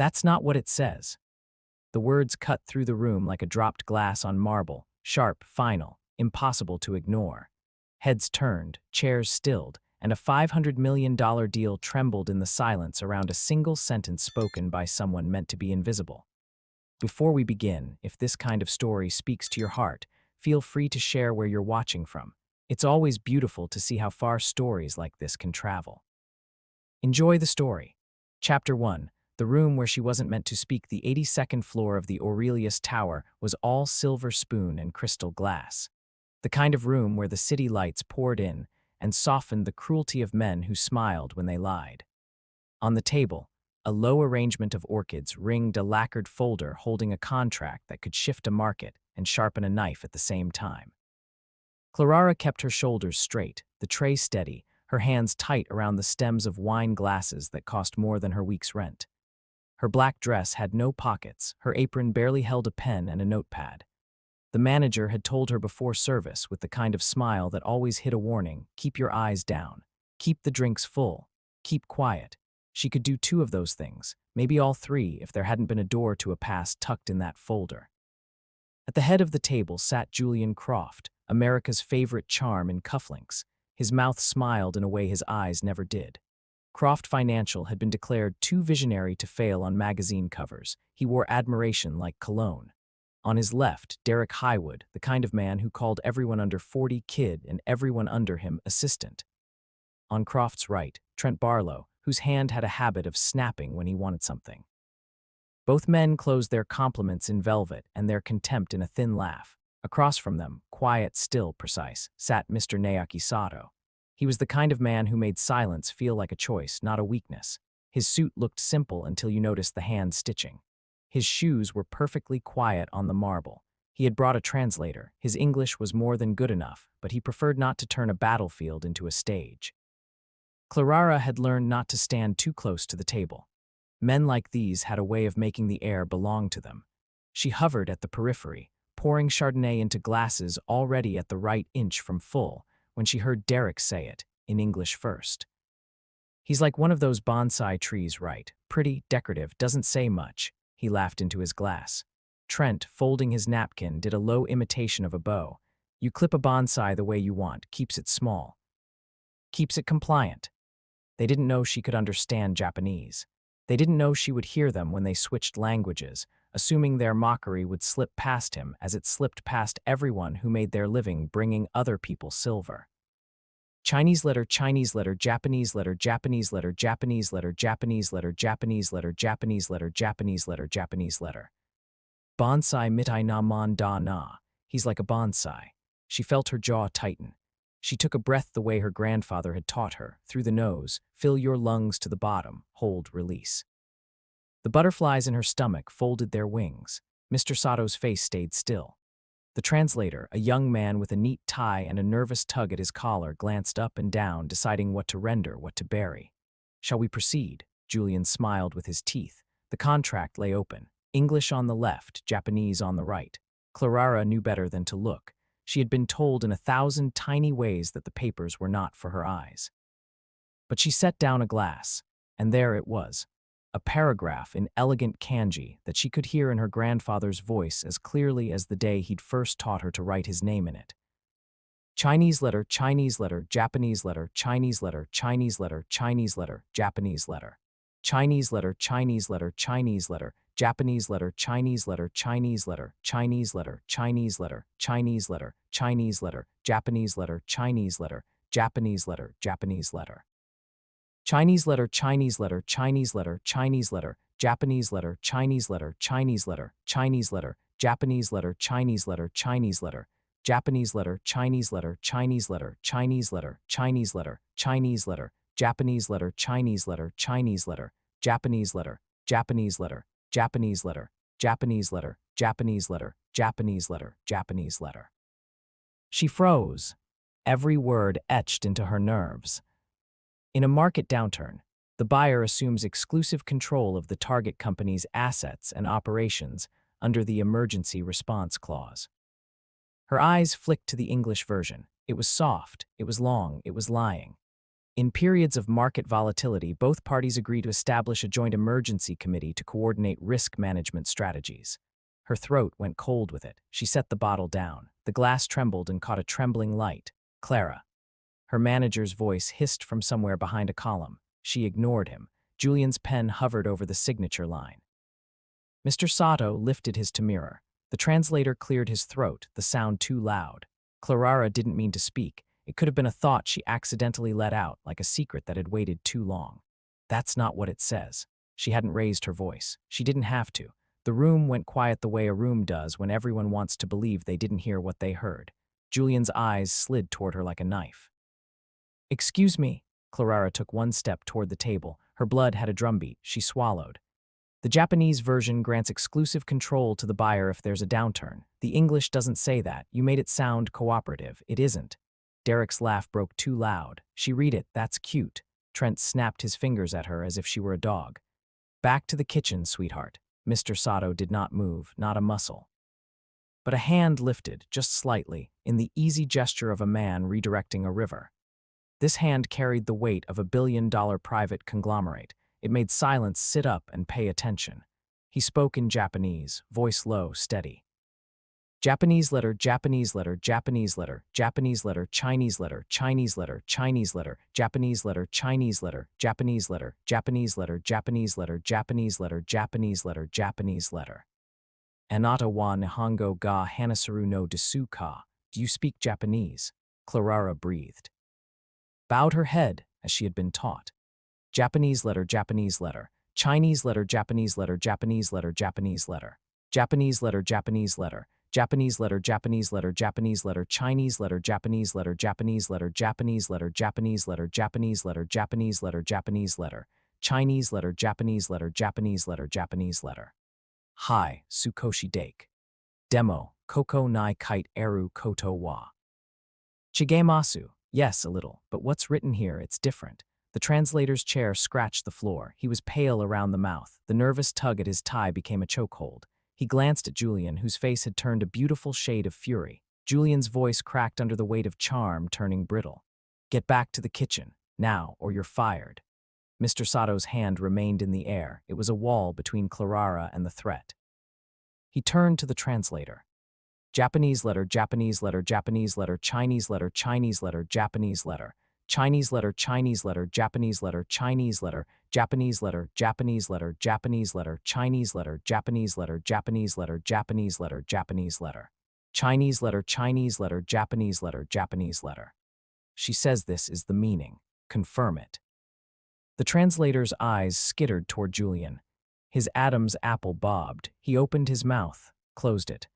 That's not what it says. The words cut through the room like a dropped glass on marble, sharp, final, impossible to ignore. Heads turned, chairs stilled, and a $500 million deal trembled in the silence around a single sentence spoken by someone meant to be invisible. Before we begin, if this kind of story speaks to your heart, feel free to share where you're watching from. It's always beautiful to see how far stories like this can travel. Enjoy the story. Chapter 1. The room where she wasn't meant to speak. The 82nd floor of the Aurelius Tower was all silver spoon and crystal glass. The kind of room where the city lights poured in and softened the cruelty of men who smiled when they lied. On the table, a low arrangement of orchids ringed a lacquered folder holding a contract that could shift a market and sharpen a knife at the same time. Clara kept her shoulders straight, the tray steady, her hands tight around the stems of wine glasses that cost more than her week's rent. Her black dress had no pockets, her apron barely held a pen and a notepad. The manager had told her before service with the kind of smile that always hid a warning: keep your eyes down, keep the drinks full, keep quiet. She could do two of those things, maybe all three if there hadn't been a door to a past tucked in that folder. At the head of the table sat Julian Croft, America's favorite charm in cufflinks. His mouth smiled in a way his eyes never did. Croft Financial had been declared too visionary to fail on magazine covers. He wore admiration like cologne. On his left, Derek Highwood, the kind of man who called everyone under 40 kid and everyone under him assistant. On Croft's right, Trent Barlow, whose hand had a habit of snapping when he wanted something. Both men closed their compliments in velvet and their contempt in a thin laugh. Across from them, quiet, still, precise, sat Mr. Naoki Sato. He was the kind of man who made silence feel like a choice, not a weakness. His suit looked simple until you noticed the hand stitching. His shoes were perfectly quiet on the marble. He had brought a translator. His English was more than good enough, but he preferred not to turn a battlefield into a stage. Clara had learned not to stand too close to the table. Men like these had a way of making the air belong to them. She hovered at the periphery, pouring Chardonnay into glasses already at the right inch from full, when she heard Derek say it, in English first. He's like one of those bonsai trees, right? Pretty, decorative, doesn't say much. He laughed into his glass. Trent, folding his napkin, did a low imitation of a bow. You clip a bonsai the way you want, keeps it small. Keeps it compliant. They didn't know she could understand Japanese. They didn't know she would hear them when they switched languages, assuming their mockery would slip past him as it slipped past everyone who made their living bringing other people silver. Chinese letter, Japanese letter, Japanese letter, Japanese letter, Japanese letter, Japanese letter, Japanese letter, Japanese letter, Japanese letter, Japanese letter. Bonsai mitai na man da na. He's like a bonsai. She felt her jaw tighten. She took a breath the way her grandfather had taught her, through the nose, fill your lungs to the bottom, hold, release. The butterflies in her stomach folded their wings. Mr. Sato's face stayed still. The translator, a young man with a neat tie and a nervous tug at his collar, glanced up and down, deciding what to render, what to bury. Shall we proceed? Julian smiled with his teeth. The contract lay open. English on the left, Japanese on the right. Clara knew better than to look. She had been told in 1,000 tiny ways that the papers were not for her eyes. But she set down a glass, and there it was. A paragraph in elegant kanji that she could hear in her grandfather's voice as clearly as the day he'd first taught her to write his name in it. Chinese letter, Chinese letter, Japanese letter, Chinese letter, Chinese letter, Chinese letter, Japanese letter. Chinese letter, Chinese letter, Chinese letter, Japanese letter, Chinese letter, Chinese letter, Chinese letter, Chinese letter, Chinese letter, Chinese letter, Japanese letter, Chinese letter, Japanese letter, Japanese letter. Chinese letter, Chinese letter, Chinese letter, Chinese letter, Japanese letter, Chinese letter, Chinese letter, Chinese letter, Japanese letter, Chinese letter, Chinese letter, Japanese letter, Chinese letter, Chinese letter, Chinese letter, Chinese letter, Chinese letter, Japanese letter, Chinese letter, Chinese letter, Japanese letter, Japanese letter, Japanese letter, Japanese letter, Japanese letter, Japanese letter, Japanese letter. She froze, every word etched into her nerves. In a market downturn, the buyer assumes exclusive control of the target company's assets and operations under the emergency response clause. Her eyes flicked to the English version. It was soft, it was long, it was lying. In periods of market volatility, both parties agree to establish a joint emergency committee to coordinate risk management strategies. Her throat went cold with it. She set the bottle down. The glass trembled and caught a trembling light. Clara. Her manager's voice hissed from somewhere behind a column. She ignored him. Julian's pen hovered over the signature line. Mr. Sato lifted his mirror. The translator cleared his throat, the sound too loud. Clara didn't mean to speak. It could have been a thought she accidentally let out, like a secret that had waited too long. That's not what it says. She hadn't raised her voice. She didn't have to. The room went quiet the way a room does when everyone wants to believe they didn't hear what they heard. Julian's eyes slid toward her like a knife. "Excuse me." Clara took one step toward the table. Her blood had a drumbeat. She swallowed. "The Japanese version grants exclusive control to the buyer if there's a downturn. The English doesn't say that. You made it sound cooperative. It isn't." Derek's laugh broke too loud. "She read it. That's cute." Trent snapped his fingers at her as if she were a dog. "Back to the kitchen, sweetheart." Mr. Sato did not move, not a muscle. But a hand lifted, just slightly, in the easy gesture of a man redirecting a river. This hand carried the weight of $1 billion private conglomerate. It made silence sit up and pay attention. He spoke in Japanese, voice low, steady. "Japanese letter, Japanese letter, Japanese letter, Japanese letter, Chinese letter, Chinese letter, Chinese letter, Japanese letter, Chinese letter, Japanese letter, Japanese letter, Japanese letter, Japanese letter, Japanese letter, Japanese letter. Anata wa Nihongo ga Hanasaru no desu ka. Do you speak Japanese?" Clara breathed. Bowed her head, as she had been taught. "Japanese letter, Japanese letter, Chinese letter, Japanese letter, Japanese letter, Japanese letter, Japanese letter, Japanese letter, Japanese letter, Japanese letter, Japanese letter, Chinese letter, Japanese letter, Japanese letter, Japanese letter, Japanese letter, Japanese letter, Japanese letter, Japanese letter, Chinese letter, Japanese letter, Japanese letter, Japanese letter. Hi, Sukoshi Dake. Demo, Koko nai kite eru koto wa. Chigemasu. Yes, a little, but what's written here, it's different." The translator's chair scratched the floor. He was pale around the mouth. The nervous tug at his tie became a chokehold. He glanced at Julian, whose face had turned a beautiful shade of fury. Julian's voice cracked under the weight of charm, turning brittle. "Get back to the kitchen, now, or you're fired." Mr. Sato's hand remained in the air. It was a wall between Clara and the threat. He turned to the translator. "Japanese letter, Japanese letter, Japanese letter, Chinese letter, Chinese letter, Japanese letter, Chinese letter, Chinese letter, Japanese letter, Chinese letter, Japanese letter, Japanese letter, Japanese letter, Chinese letter, Japanese letter, Japanese letter, Japanese letter, Japanese letter, Chinese letter, Chinese letter, Japanese letter, Japanese letter. She says this is the meaning. Confirm it." The translator's eyes skittered toward Julian. His Adam's apple bobbed. He opened his mouth, closed it.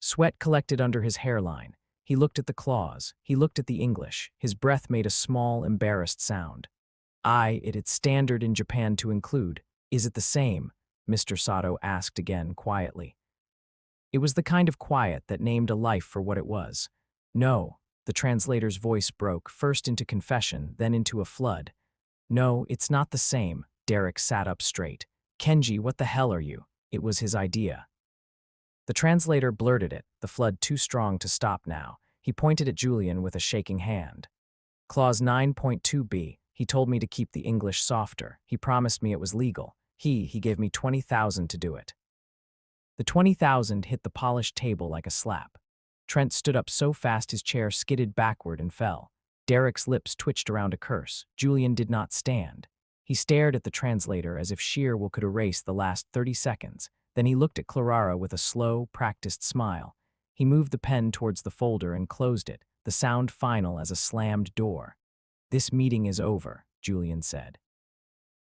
Sweat collected under his hairline. He looked at the clause. He looked at the English. His breath made a small, embarrassed sound. It's standard in Japan to include. Is it the same?" Mr. Sato asked again, quietly. It was the kind of quiet that named a life for what it was. "No." The translator's voice broke, first into confession, then into a flood. "No, it's not the same." Derek sat up straight. "Kenji, what the hell are you?" It was his idea. The translator blurted it, the flood too strong to stop now. He pointed at Julian with a shaking hand. "Clause 9.2b. He told me to keep the English softer. He promised me it was legal. He gave me 20,000 to do it." The 20,000 hit the polished table like a slap. Trent stood up so fast his chair skidded backward and fell. Derek's lips twitched around a curse. Julian did not stand. He stared at the translator as if sheer will could erase the last 30 seconds. Then he looked at Clara with a slow, practiced smile. He moved the pen towards the folder and closed it, the sound final as a slammed door. "This meeting is over," Julian said.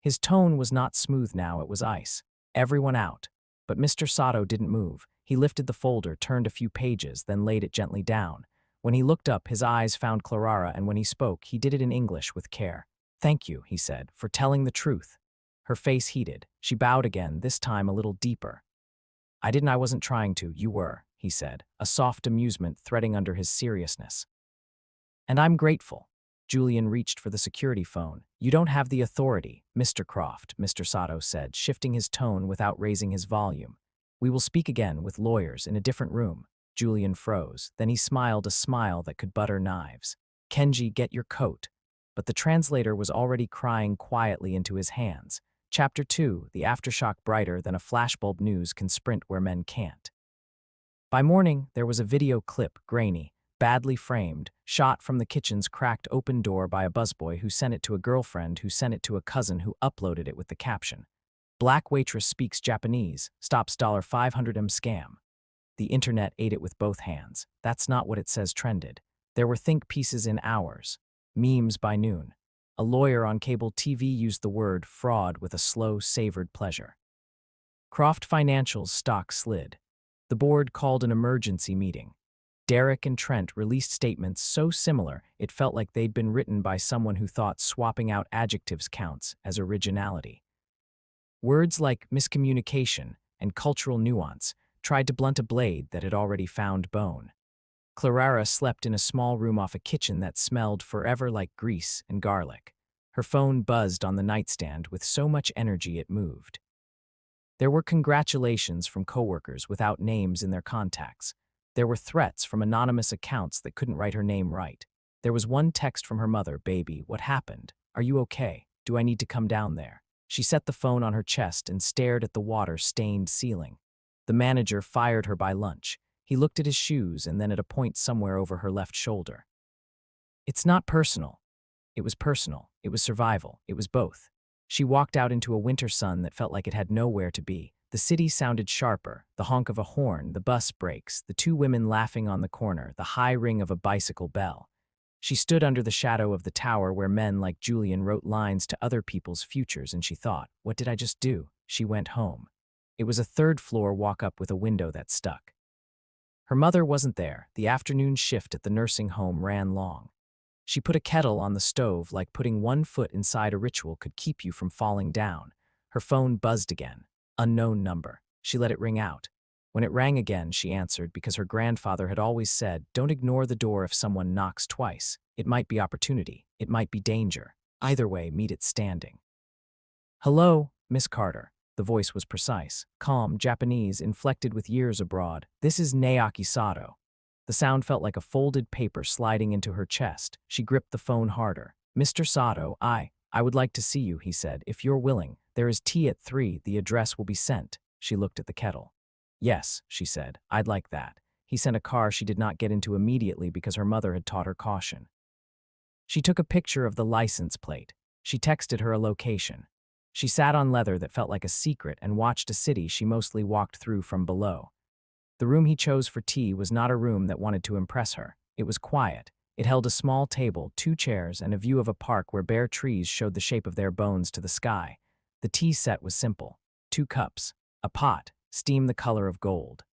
His tone was not smooth now, it was ice. "Everyone out." But Mr. Sato didn't move. He lifted the folder, turned a few pages, then laid it gently down. When he looked up, his eyes found Clara, and when he spoke, he did it in English with care. "Thank you," he said, "for telling the truth." Her face heated. She bowed again, this time a little deeper. I wasn't trying to. You were," he said, a soft amusement threading under his seriousness. "And I'm grateful." Julian reached for the security phone. "You don't have the authority, Mr. Croft," Mr. Sato said, shifting his tone without raising his volume. "We will speak again with lawyers in a different room." Julian froze. Then he smiled a smile that could butter knives. "Kenji, get your coat." but the translator was already crying quietly into his hands. Chapter 2, the aftershock brighter than a flashbulb news can sprint where men can't. By morning, there was a video clip, grainy, badly framed, shot from the kitchen's cracked open door by a busboy who sent it to a girlfriend who sent it to a cousin who uploaded it with the caption, "Black waitress speaks Japanese, stops $500M scam." The internet ate it with both hands. That's not what it says trended. There were think pieces in hours, memes by noon. A lawyer on cable TV used the word fraud with a slow, savored pleasure. Croft Financial's stock slid. The board called an emergency meeting. Derek and Trent released statements so similar it felt like they'd been written by someone who thought swapping out adjectives counts as originality. Words like miscommunication and cultural nuance tried to blunt a blade that had already found bone. Clara slept in a small room off a kitchen that smelled forever like grease and garlic. Her phone buzzed on the nightstand with so much energy it moved. There were congratulations from coworkers without names in their contacts. There were threats from anonymous accounts that couldn't write her name right. There was one text from her mother, "Baby, what happened? Are you okay? Do I need to come down there?" She set the phone on her chest and stared at the water-stained ceiling. The manager fired her by lunch. He looked at his shoes and then at a point somewhere over her left shoulder. It's not personal. It was personal. It was survival. It was both. She walked out into a winter sun that felt like it had nowhere to be. The city sounded sharper, the honk of a horn, the bus brakes, the two women laughing on the corner, the high ring of a bicycle bell. She stood under the shadow of the tower where men like Julian wrote lines to other people's futures, and she thought, what did I just do? She went home. It was a third-floor walk-up with a window that stuck. Her mother wasn't there. The afternoon shift at the nursing home ran long. She put a kettle on the stove like putting one foot inside a ritual could keep you from falling down. Her phone buzzed again. Unknown number. She let it ring out. When it rang again, she answered because her grandfather had always said, don't ignore the door if someone knocks twice. It might be opportunity. It might be danger. Either way, meet it standing. Hello, Miss Carter. The voice was precise, calm, Japanese, inflected with years abroad. This is Naoki Sato. The sound felt like a folded paper sliding into her chest. She gripped the phone harder. Mr. Sato, I would like to see you, he said. If you're willing. There is tea at 3. The address will be sent. She looked at the kettle. Yes, she said. I'd like that. He sent a car she did not get into immediately because her mother had taught her caution. She took a picture of the license plate. She texted her a location. She sat on leather that felt like a secret and watched a city she mostly walked through from below. The room he chose for tea was not a room that wanted to impress her. It was quiet. It held a small table, 2 chairs, and a view of a park where bare trees showed the shape of their bones to the sky. The tea set was simple. 2 cups, a pot, steam the color of gold.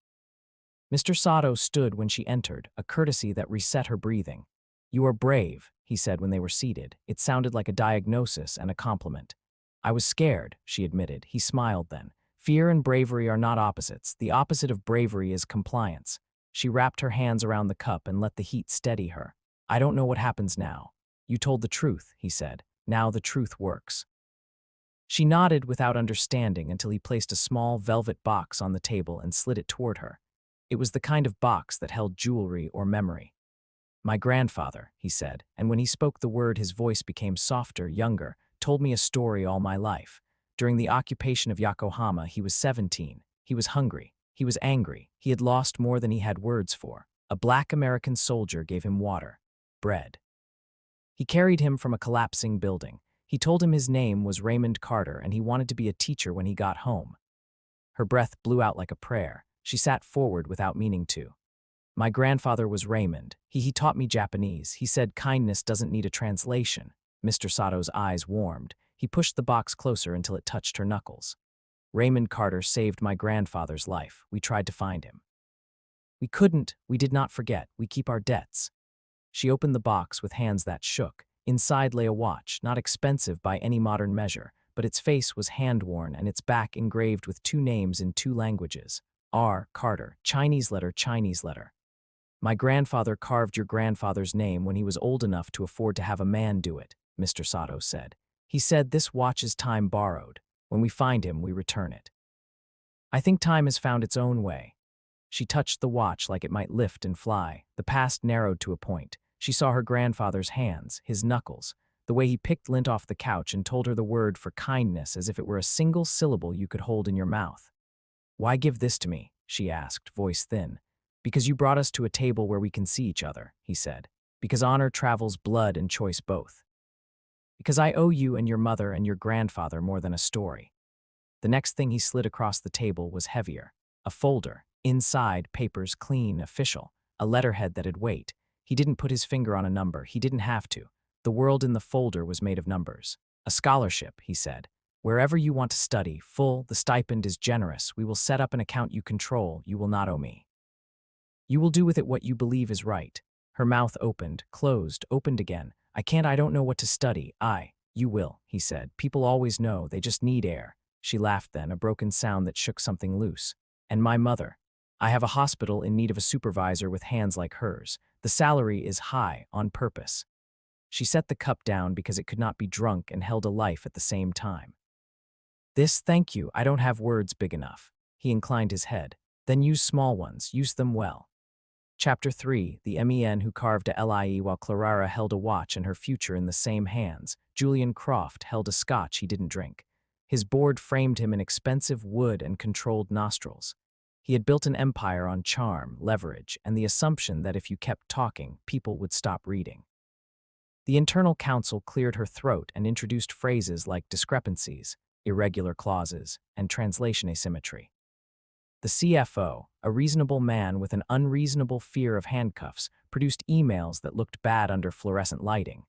Mr. Sato stood when she entered, a courtesy that reset her breathing. You are brave, he said when they were seated. It sounded like a diagnosis and a compliment. I was scared, she admitted. He smiled then. Fear and bravery are not opposites. The opposite of bravery is compliance. She wrapped her hands around the cup and let the heat steady her. I don't know what happens now. You told the truth, he said. Now the truth works. She nodded without understanding until he placed a small velvet box on the table and slid it toward her. It was the kind of box that held jewelry or memory. My grandfather, he said, and when he spoke the word his voice became softer, younger, told me a story all my life. During the occupation of Yokohama, he was 17. He was hungry. He was angry. He had lost more than he had words for. A black American soldier gave him water, bread. He carried him from a collapsing building. He told him his name was Raymond Carter and he wanted to be a teacher when he got home. Her breath blew out like a prayer. She sat forward without meaning to. My grandfather was Raymond. He taught me Japanese. He said kindness doesn't need a translation. Mr. Sato's eyes warmed. He pushed the box closer until it touched her knuckles. Raymond Carter saved my grandfather's life. We tried to find him. We couldn't. We did not forget. We keep our debts. She opened the box with hands that shook. Inside lay a watch, not expensive by any modern measure, but its face was hand-worn and its back engraved with 2 names in 2 languages. R. Carter, Chinese letter, Chinese letter. My grandfather carved your grandfather's name when he was old enough to afford to have a man do it, Mr. Sato said. He said this watch is time borrowed. When we find him, we return it. I think time has found its own way. She touched the watch like it might lift and fly. The past narrowed to a point. She saw her grandfather's hands, his knuckles. The way he picked lint off the couch and told her the word for kindness as if it were a single syllable you could hold in your mouth. "Why give this to me?" she asked, voice thin. "Because you brought us to a table where we can see each other," he said. "Because honor travels blood and choice both. Because I owe you and your mother and your grandfather more than a story." The next thing he slid across the table was heavier. A folder. Inside, papers clean, official. A letterhead that had weight. He didn't put his finger on a number. He didn't have to. The world in the folder was made of numbers. "A scholarship," he said. "Wherever you want to study, full, the stipend is generous. We will set up an account you control. You will not owe me. You will do with it what you believe is right." Her mouth opened, closed, opened again. I don't know what to study. You will," he said. "People always know, they just need air." She laughed then, a broken sound that shook something loose. "And my mother. I have a hospital in need of a supervisor with hands like hers. The salary is high, on purpose." She set the cup down because it could not be drunk and held a life at the same time. Thank you, I don't have words big enough." He inclined his head. "Then use small ones, use them well." Chapter 3, the men who carved a LIE while Clara held a watch and her future in the same hands. Julian Croft held a scotch he didn't drink. His board framed him in expensive wood and controlled nostrils. He had built an empire on charm, leverage, and the assumption that if you kept talking, people would stop reading. The internal counsel cleared her throat and introduced phrases like discrepancies, irregular clauses, and translation asymmetry. The CFO, a reasonable man with an unreasonable fear of handcuffs, produced emails that looked bad under fluorescent lighting.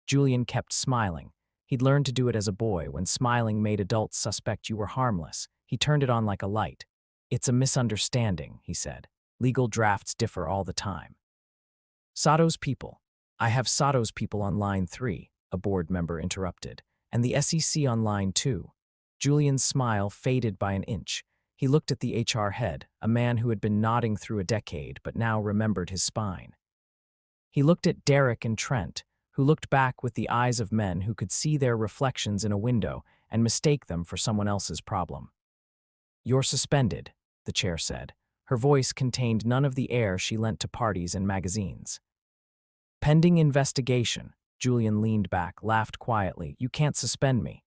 Julian kept smiling. He'd learned to do it as a boy when smiling made adults suspect you were harmless. He turned it on like a light. "It's a misunderstanding," he said. "Legal drafts differ all the time." "Sato's people." "I have Sato's people on line 3, a board member interrupted. "And the SEC on line 2. Julian's smile faded by an inch. He looked at the HR head, a man who had been nodding through a decade but now remembered his spine. He looked at Derek and Trent, who looked back with the eyes of men who could see their reflections in a window and mistake them for someone else's problem. "You're suspended," the chair said. Her voice contained none of the air she lent to parties and magazines. "Pending investigation." Julian leaned back, laughed quietly. "You can't suspend me."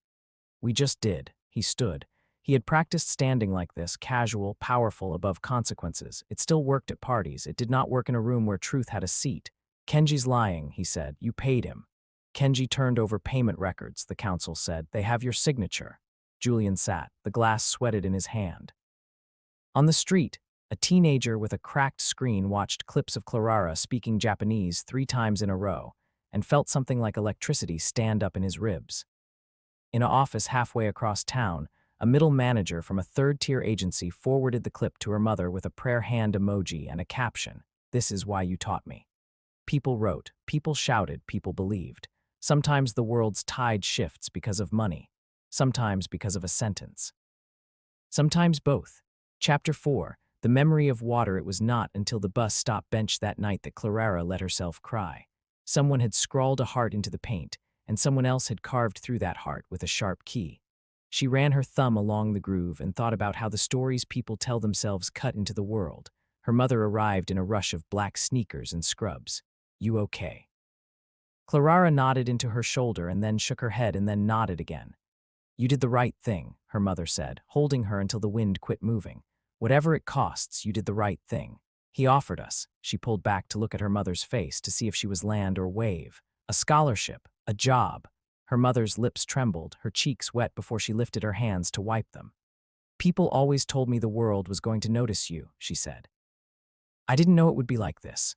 "We just did." He stood. He had practiced standing like this, casual, powerful, above consequences. It still worked at parties. It did not work in a room where truth had a seat. "Kenji's lying," he said. "You paid him." Kenji turned over payment records, the counsel said. "They have your signature." Julian sat. The glass sweated in his hand. On the street, a teenager with a cracked screen watched clips of Clara speaking Japanese 3 times in a row and felt something like electricity stand up in his ribs. In an office halfway across town, a middle manager from a third-tier agency forwarded the clip to her mother with a prayer hand emoji and a caption, "This is why you taught me." People wrote, people shouted, people believed. Sometimes the world's tide shifts because of money. Sometimes because of a sentence. Sometimes both. Chapter 4, the memory of water. It was not until the bus stop bench that night that Clara let herself cry. Someone had scrawled a heart into the paint, and someone else had carved through that heart with a sharp key. She ran her thumb along the groove and thought about how the stories people tell themselves cut into the world. Her mother arrived in a rush of black sneakers and scrubs. "You okay?" Clara nodded into her shoulder and then shook her head and then nodded again. "You did the right thing," her mother said, holding her until the wind quit moving. "Whatever it costs, you did the right thing. He offered us." She pulled back to look at her mother's face to see if she was land or wave. "A scholarship, a job." Her mother's lips trembled, her cheeks wet before she lifted her hands to wipe them. "People always told me the world was going to notice you," she said. "I didn't know it would be like this."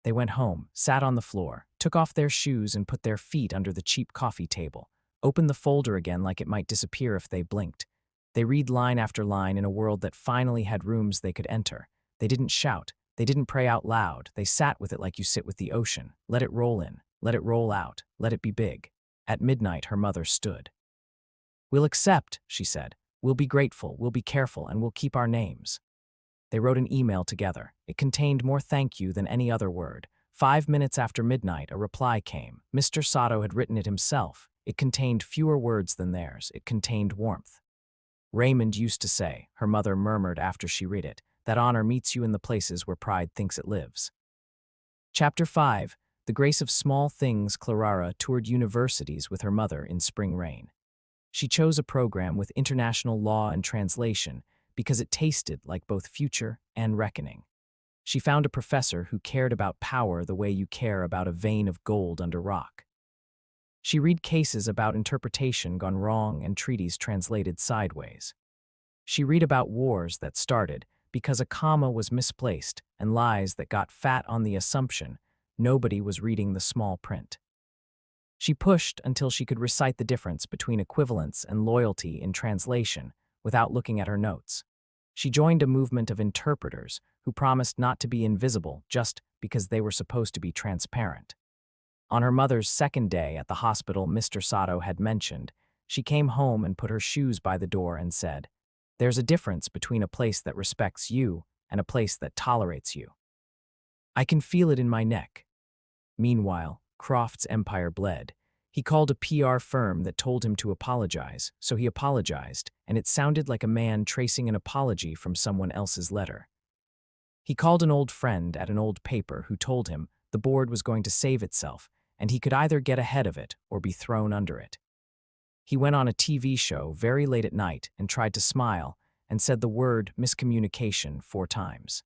They went home, sat on the floor, took off their shoes and put their feet under the cheap coffee table, opened the folder again like it might disappear if they blinked. They read line after line in a world that finally had rooms they could enter. They didn't shout. They didn't pray out loud. They sat with it like you sit with the ocean. Let it roll in. Let it roll out. Let it be big. At midnight, her mother stood. "We'll accept," she said. "We'll be grateful, we'll be careful, and we'll keep our names." They wrote an email together. It contained more thank you than any other word. 5 minutes after midnight, a reply came. Mr. Sato had written it himself. It contained fewer words than theirs. It contained warmth. "Raymond used to say," her mother murmured after she read it, "that honor meets you in the places where pride thinks it lives." Chapter 5, The grace of small things. Clara toured universities with her mother in spring rain. She chose a program with international law and translation because it tasted like both future and reckoning. She found a professor who cared about power the way you care about a vein of gold under rock. She read cases about interpretation gone wrong and treaties translated sideways. She read about wars that started because a comma was misplaced and lies that got fat on the assumption nobody was reading the small print. She pushed until she could recite the difference between equivalence and loyalty in translation without looking at her notes. She joined a movement of interpreters who promised not to be invisible just because they were supposed to be transparent. On her mother's second day at the hospital Mr. Sato had mentioned, she came home and put her shoes by the door and said, "There's a difference between a place that respects you and a place that tolerates you. I can feel it in my neck." Meanwhile, Croft's empire bled. He called a PR firm that told him to apologize, so he apologized, and it sounded like a man tracing an apology from someone else's letter. He called an old friend at an old paper who told him the board was going to save itself, and he could either get ahead of it or be thrown under it. He went on a TV show very late at night and tried to smile and said the word miscommunication 4 times.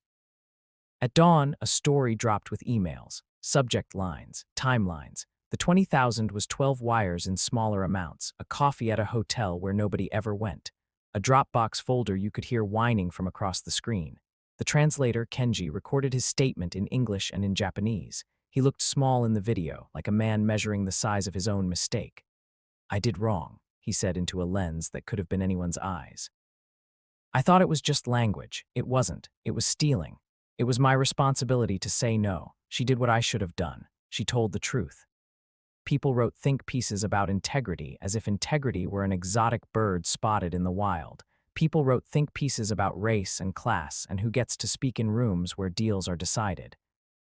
At dawn, a story dropped with emails, subject lines, timelines. The 20,000 was 12 wires in smaller amounts, a coffee at a hotel where nobody ever went, a Dropbox folder you could hear whining from across the screen. The translator, Kenji, recorded his statement in English and in Japanese. He looked small in the video, like a man measuring the size of his own mistake. "I did wrong," he said into a lens that could have been anyone's eyes. "I thought it was just language. It wasn't. It was stealing. It was my responsibility to say no. She did what I should have done. She told the truth." People wrote think pieces about integrity as if integrity were an exotic bird spotted in the wild. People wrote think pieces about race and class and who gets to speak in rooms where deals are decided.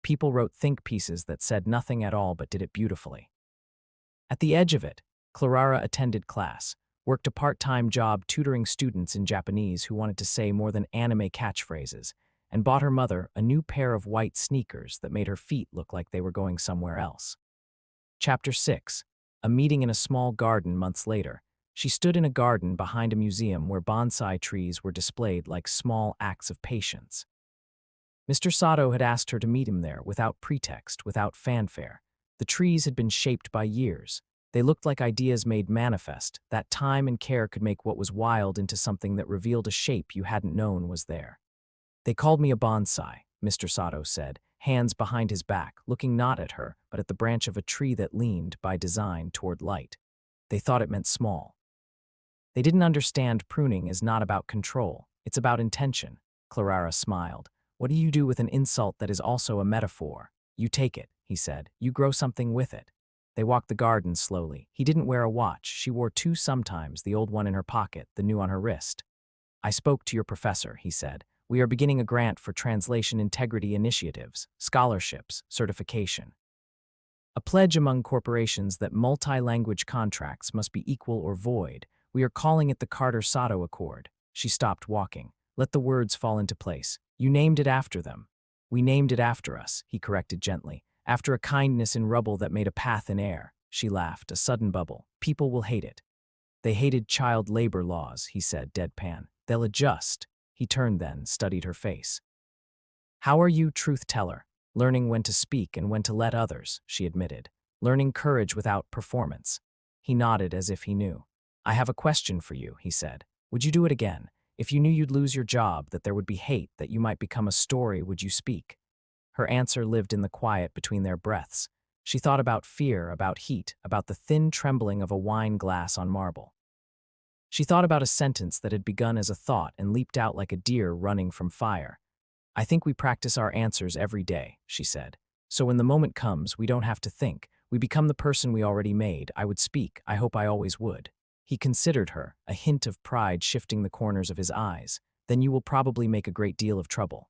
People wrote think pieces that said nothing at all but did it beautifully. At the edge of it, Clara attended class, worked a part-time job tutoring students in Japanese who wanted to say more than anime catchphrases, and bought her mother a new pair of white sneakers that made her feet look like they were going somewhere else. Chapter 6. A meeting in a small garden months later. She stood in a garden behind a museum where bonsai trees were displayed like small acts of patience. Mr. Sato had asked her to meet him there without pretext, without fanfare. The trees had been shaped by years. They looked like ideas made manifest, that time and care could make what was wild into something that revealed a shape you hadn't known was there. "They called me a bonsai," Mr. Sato said, hands behind his back, looking not at her, but at the branch of a tree that leaned, by design, toward light. "They thought it meant small." "They didn't understand pruning is not about control. It's about intention." Clara smiled. "What do you do with an insult that is also a metaphor? You take it," he said. "You grow something with it." They walked the garden slowly. He didn't wear a watch. She wore 2 sometimes, the old one in her pocket, the new on her wrist. "I spoke to your professor," he said. "We are beginning a grant for translation integrity initiatives, scholarships, certification. A pledge among corporations that multi-language contracts must be equal or void. We are calling it the Carter-Sato Accord." She stopped walking. "Let the words fall into place. You named it after them." "We named it after us," he corrected gently. "After a kindness in rubble that made a path in air." She laughed, a sudden bubble. "People will hate it." "They hated child labor laws," he said, deadpan. "They'll adjust." He turned then, studied her face. "How are you, truth teller?" "Learning when to speak and when to let others," she admitted. "Learning courage without performance." He nodded as if he knew. "I have a question for you," he said. "Would you do it again? If you knew you'd lose your job, that there would be hate, that you might become a story, would you speak?" Her answer lived in the quiet between their breaths. She thought about fear, about heat, about the thin trembling of a wine glass on marble. She thought about a sentence that had begun as a thought and leaped out like a deer running from fire. "I think we practice our answers every day," she said. "So when the moment comes, we don't have to think. We become the person we already made. I would speak. I hope I always would." He considered her, a hint of pride shifting the corners of his eyes. "Then you will probably make a great deal of trouble."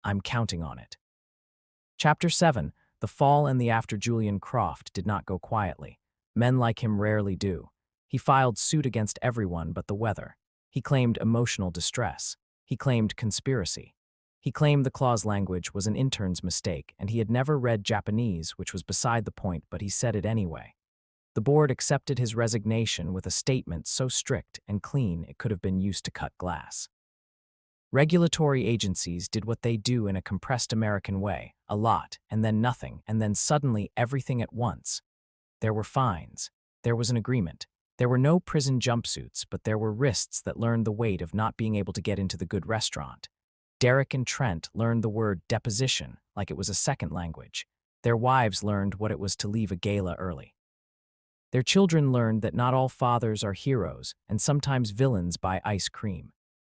"I'm counting on it." Chapter 7. The fall and the after. Julian Croft did not go quietly. Men like him rarely do. He filed suit against everyone but the weather. He claimed emotional distress. He claimed conspiracy. He claimed the claw's language was an intern's mistake, and he had never read Japanese, which was beside the point, but he said it anyway. The board accepted his resignation with a statement so strict and clean it could have been used to cut glass. Regulatory agencies did what they do in a compressed American way, a lot, and then nothing, and then suddenly everything at once. There were fines. There was an agreement. There were no prison jumpsuits, but there were wrists that learned the weight of not being able to get into the good restaurant. Derek and Trent learned the word deposition like it was a second language. Their wives learned what it was to leave a gala early. Their children learned that not all fathers are heroes, and sometimes villains buy ice cream.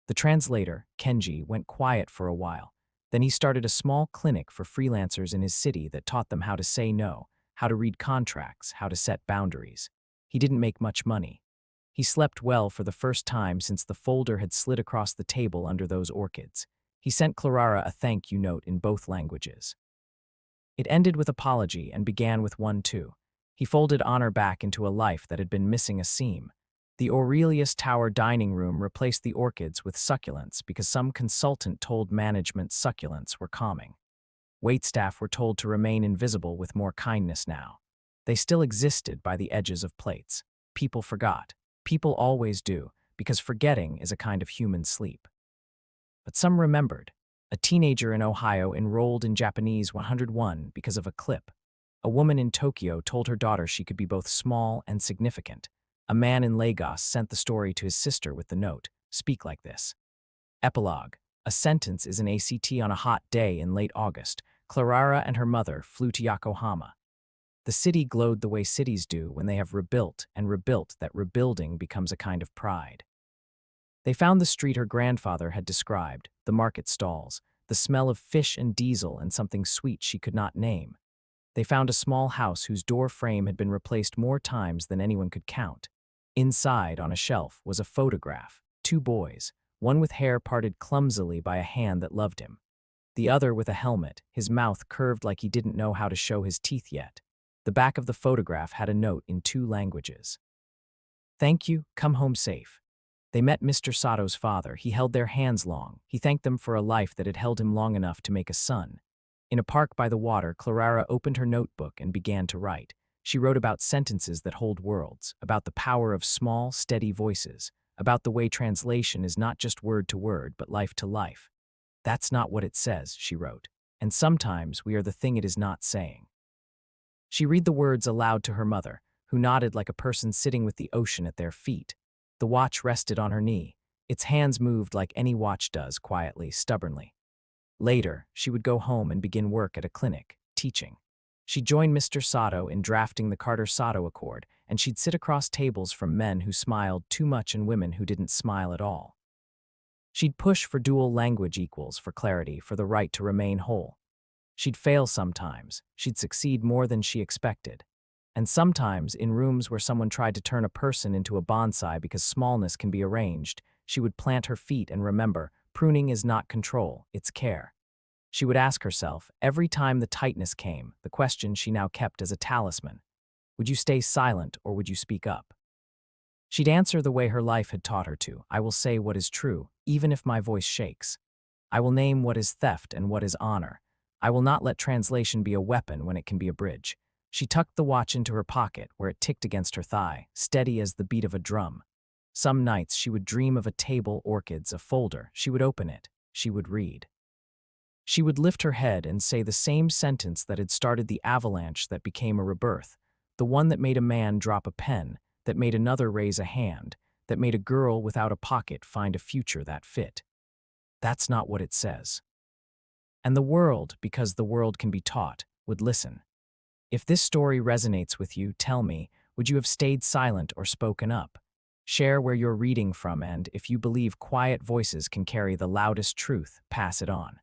The translator, Kenji, went quiet for a while. Then he started a small clinic for freelancers in his city that taught them how to say no, how to read contracts, how to set boundaries. He didn't make much money. He slept well for the first time since the folder had slid across the table under those orchids. He sent Clara a thank you note in both languages. It ended with apology and began with one too. He folded honor back into a life that had been missing a seam. The Aurelius Tower dining room replaced the orchids with succulents because some consultant told management succulents were calming. Waitstaff were told to remain invisible with more kindness now. They still existed by the edges of plates. People forgot. People always do, because forgetting is a kind of human sleep. But some remembered. A teenager in Ohio enrolled in Japanese 101 because of a clip. A woman in Tokyo told her daughter she could be both small and significant. A man in Lagos sent the story to his sister with the note, "Speak like this." Epilogue. A sentence is an ACT on a hot day in late August. Clara and her mother flew to Yokohama. The city glowed the way cities do when they have rebuilt and rebuilt that rebuilding becomes a kind of pride. They found the street her grandfather had described, the market stalls, the smell of fish and diesel and something sweet she could not name. They found a small house whose door frame had been replaced more times than anyone could count. Inside, on a shelf, was a photograph, two boys, one with hair parted clumsily by a hand that loved him. The other with a helmet, his mouth curved like he didn't know how to show his teeth yet. The back of the photograph had a note in 2 languages. "Thank you, come home safe." They met Mr. Sato's father. He held their hands long. He thanked them for a life that had held him long enough to make a son. In a park by the water, Clara opened her notebook and began to write. She wrote about sentences that hold worlds, about the power of small, steady voices, about the way translation is not just word to word, but life to life. "That's not what it says," she wrote, "and sometimes we are the thing it is not saying." She read the words aloud to her mother, who nodded like a person sitting with the ocean at their feet. The watch rested on her knee. Its hands moved like any watch does, quietly, stubbornly. Later, she would go home and begin work at a clinic, teaching. She'd join Mr. Sato in drafting the Carter-Sato Accord, and she'd sit across tables from men who smiled too much and women who didn't smile at all. She'd push for dual language equals, for clarity, for the right to remain whole. She'd fail sometimes. She'd succeed more than she expected. And sometimes, in rooms where someone tried to turn a person into a bonsai because smallness can be arranged, she would plant her feet and remember, pruning is not control, it's care. She would ask herself, every time the tightness came, the question she now kept as a talisman: would you stay silent or would you speak up? She'd answer the way her life had taught her to. I will say what is true, even if my voice shakes. I will name what is theft and what is honor. I will not let translation be a weapon when it can be a bridge. She tucked the watch into her pocket, where it ticked against her thigh, steady as the beat of a drum. Some nights she would dream of a table, orchids, a folder. She would open it. She would read. She would lift her head and say the same sentence that had started the avalanche that became a rebirth, the one that made a man drop a pen, that made another raise a hand, that made a girl without a pocket find a future that fit. That's not what it says. And the world, because the world can be taught, would listen. If this story resonates with you, tell me, would you have stayed silent or spoken up? Share where you're reading from, and if you believe quiet voices can carry the loudest truth, pass it on.